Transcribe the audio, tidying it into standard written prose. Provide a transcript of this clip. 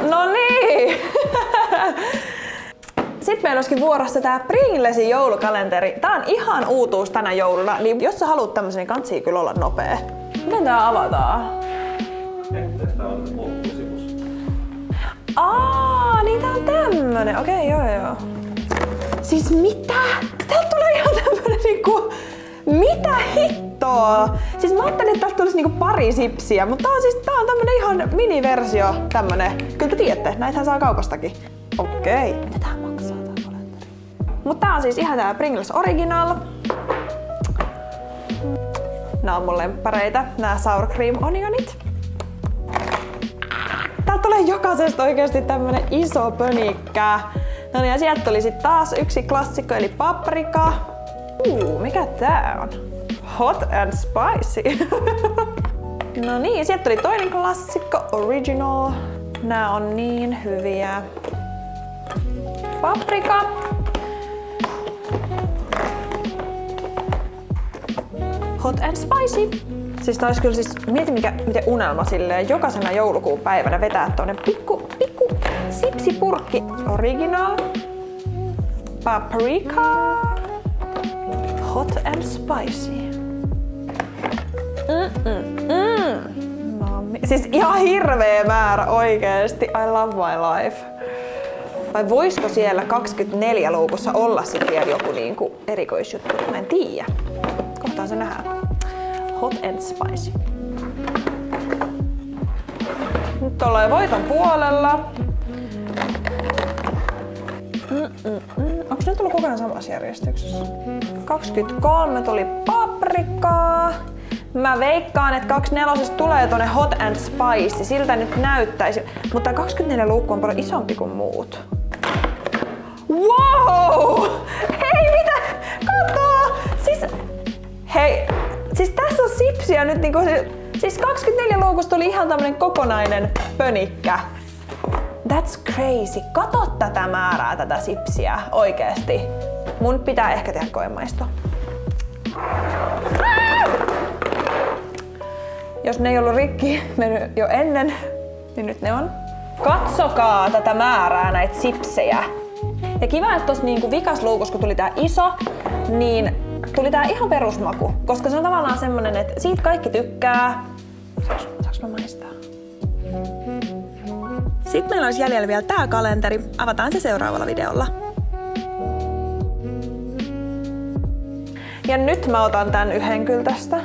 No niin! Sitten meillä olisikin vuorossa tää Pringlesin joulukalenteri. Tää on ihan uutuus tänä jouluna, niin jos sä haluat tämmösen, niin kantsii kyllä olla nopea. Miten tää avataan? Eikö tää on loppusivus? Niin tää on tämmönen. Okei, joo. Siis mitä? Täältä tulee ihan tämmönen niinku... Mitä hittoa? Siis mä ajattelin, että täältä tulisi niinku pari sipsiä, mutta tää on tämmönen ihan miniversio tämmönen. Kyllä te tiedätte, näitähän saa kaupastakin. Okei. Mitä tää maksaa tää kalenteri? Mut tää on siis ihan tää Pringles Original. Nää on mun lemppareita, nää sour cream onionit. Täältä tulee jokaisesta oikeesti tämmönen iso pönikkä. No niin, ja sieltä tuli sit taas yksi klassikko eli paprika. Mikä tää on? Hot and spicy. No niin, sieltä tuli toinen klassikko, original. Nää on niin hyviä. Paprika. Hot and spicy. Siis tää olisi kyllä mieti miten unelma silleen jokaisena joulukuun päivänä vetää toinen pikku sipsipurkki. Original. Paprika. Hot and spicy. Siis ihan hirveä määrä oikeesti. I love my life. Vai voisiko siellä 24 luukussa olla sit vielä joku niinku erikoisjuttu? Mä en tiedä. Kohtaan se nähdään. Hot and spicy. Nyt ollaan jo voiton puolella. Onko ne tullut koko ajan samassa järjestyksessä? 23 tuli paprikaa. Mä veikkaan, että 24 tulee tonne hot and spicy. Siltä nyt näyttäisi. Mutta 24 luukku on paljon isompi kuin muut. Wow! Hei, mitä? Kato! Siis tässä on sipsiä nyt niinku... Siis 24 luukusta tuli ihan tämmönen kokonainen pönikkä. That's crazy. Kato tätä määrää, tätä sipsiä. Oikeesti. Mun pitää ehkä tehdä koemaisto. Jos ne ei ollut rikki mennyt jo ennen, niin nyt ne on. Katsokaa tätä määrää näitä sipsejä. Ja kiva, että tossa niinku vikasluukussa, kun tuli tää iso, niin tuli tää ihan perusmaku. Koska se on tavallaan semmonen, että siitä kaikki tykkää. Saaks mä maistaa? Sitten meillä olisi jäljellä vielä tää kalenteri. Avataan se seuraavalla videolla. Ja nyt mä otan tän yhden kyllä tästä.